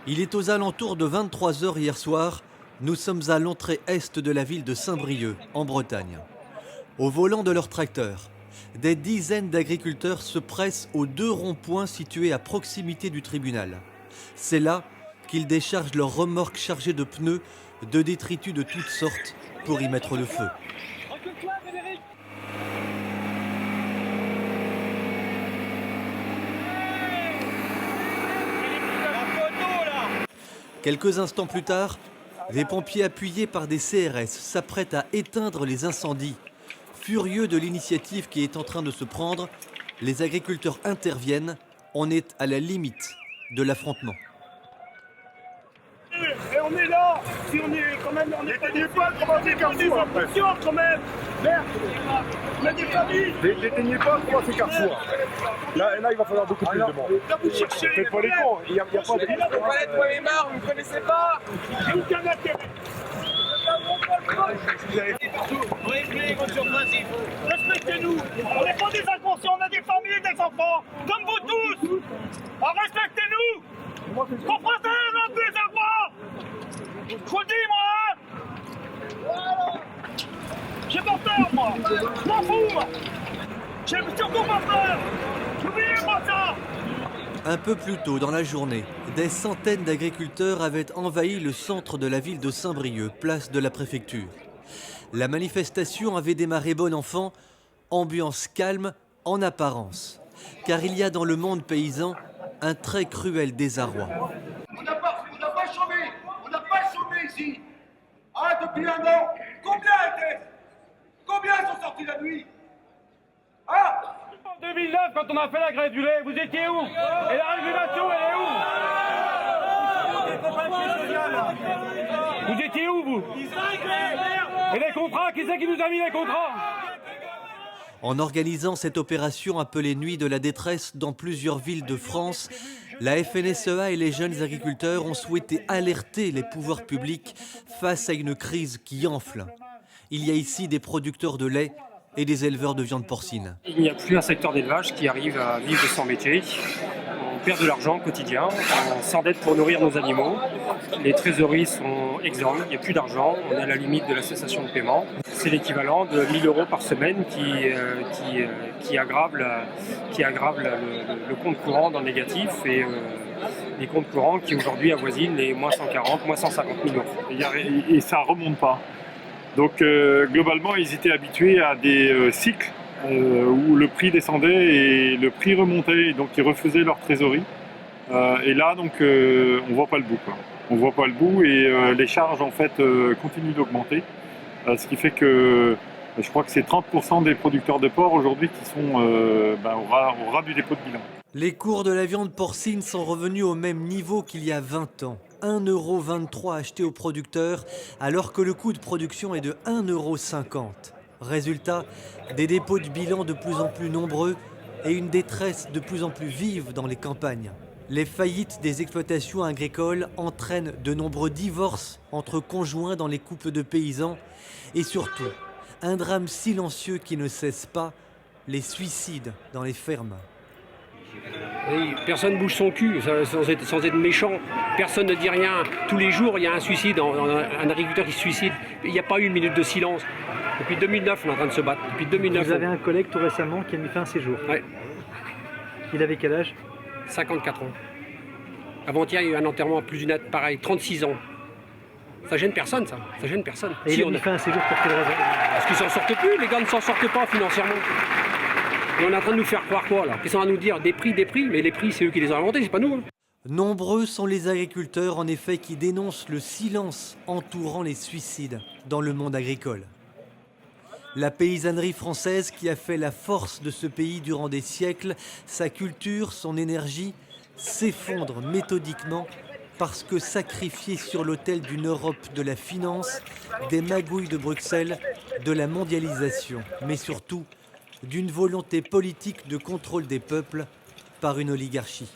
Il est aux alentours de 23 h hier soir. Nous sommes à l'entrée est de la ville de Saint-Brieuc, en Bretagne. Au volant de leur tracteur, des dizaines d'agriculteurs se pressent aux 2 ronds-points situés à proximité du tribunal. C'est là qu'ils déchargent leurs remorques chargées de pneus, de détritus de toutes sortes pour y mettre le feu. Quelques instants plus tard, les pompiers appuyés par des CRS s'apprêtent à éteindre les incendies. Furieux de l'initiative qui est en train de se prendre, les agriculteurs interviennent. On est à la limite de l'affrontement. Et on est là, si on est quand même, on est pas des fois, comment c'est Carrefour après quand même. Merde, on a des familles. N'éteignez pas, comment c'est Carrefour. Là, il va falloir beaucoup plus de monde. Là, vous cherchez. Faites pas les cons, il n'y a pas de... Vous avez marre, vous ne connaissez pas. J'ai aucun intérêt. Respectez-nous. On n'est pas des inconscients, on a des familles, des enfants, comme vous tous. Alors respectez-nous. Comprenez un peu les avoir. Je vous le dis, moi, hein. J'ai pas peur, moi. Je m'en fous, moi. J'ai surtout pas peur. Oubliez-moi ça. Un peu plus tôt dans la journée, des centaines d'agriculteurs avaient envahi le centre de la ville de Saint-Brieuc, place de la préfecture. La manifestation avait démarré bon enfant, ambiance calme en apparence. Car il y a dans le monde paysan un très cruel désarroi. On n'a pas chômé ici. Ah, depuis 1 an. Combien sont sortis la nuit? Ah, En 2009, quand on a fait la grève du lait, vous étiez où? Et la régulation, elle est où? Vous étiez où, vous? Et les contrats, qui c'est qui nous a mis les contrats? En organisant cette opération appelée Nuit de la détresse dans plusieurs villes de France, la FNSEA et les jeunes agriculteurs ont souhaité alerter les pouvoirs publics face à une crise qui enfle. Il y a ici des producteurs de lait et des éleveurs de viande porcine. Il n'y a plus un secteur d'élevage qui arrive à vivre de son métier. On perd de l'argent au quotidien, on s'endette pour nourrir nos animaux. Les trésoreries sont exsangues, il n'y a plus d'argent, on est à la limite de la cessation de paiement. C'est l'équivalent de 1 000 € par semaine qui aggrave le compte courant dans le négatif et les comptes courants qui aujourd'hui avoisinent les moins 140, moins 150 000 €. Et ça ne remonte pas. Donc globalement, ils étaient habitués à des cycles où le prix descendait et le prix remontait, et donc ils refaisaient leur trésorerie. Et là, donc, on voit pas le bout, quoi. On voit pas le bout et les charges en fait continuent d'augmenter, ce qui fait que je crois que c'est 30% des producteurs de porc aujourd'hui qui sont au ras du dépôt de bilan. Les cours de la viande porcine sont revenus au même niveau qu'il y a 20 ans. 1,23 € acheté aux producteurs alors que le coût de production est de 1,50 €. Résultat, des dépôts de bilan de plus en plus nombreux et une détresse de plus en plus vive dans les campagnes. Les faillites des exploitations agricoles entraînent de nombreux divorces entre conjoints dans les couples de paysans et surtout, un drame silencieux qui ne cesse pas, les suicides dans les fermes. Et personne ne bouge son cul sans être méchant, personne ne dit rien. Tous les jours, il y a un suicide, un agriculteur qui se suicide. Il n'y a pas eu une minute de silence. Depuis 2009, on est en train de se battre. Depuis 2009, Vous avez un collègue tout récemment qui a mis fin à ses jours. Ouais, Il avait quel âge? 54 ans. Avant-hier, il y a eu un enterrement à plus d'une date, pareil, 36 ans. Ça gêne personne, ça. Ça gêne personne. Et il a mis fin à ses jours pour quelle raison? Parce qu'ils s'en sortent plus, les gars ne s'en sortent pas financièrement. Et on est en train de nous faire croire quoi, là? Qu'est-ce qu'on va nous dire? Des prix, mais les prix, c'est eux qui les ont inventés, c'est pas nous. Hein. Nombreux sont les agriculteurs, en effet, qui dénoncent le silence entourant les suicides dans le monde agricole. La paysannerie française qui a fait la force de ce pays durant des siècles, sa culture, son énergie, s'effondre méthodiquement parce que sacrifiée sur l'autel d'une Europe de la finance, des magouilles de Bruxelles, de la mondialisation, mais surtout d'une volonté politique de contrôle des peuples par une oligarchie.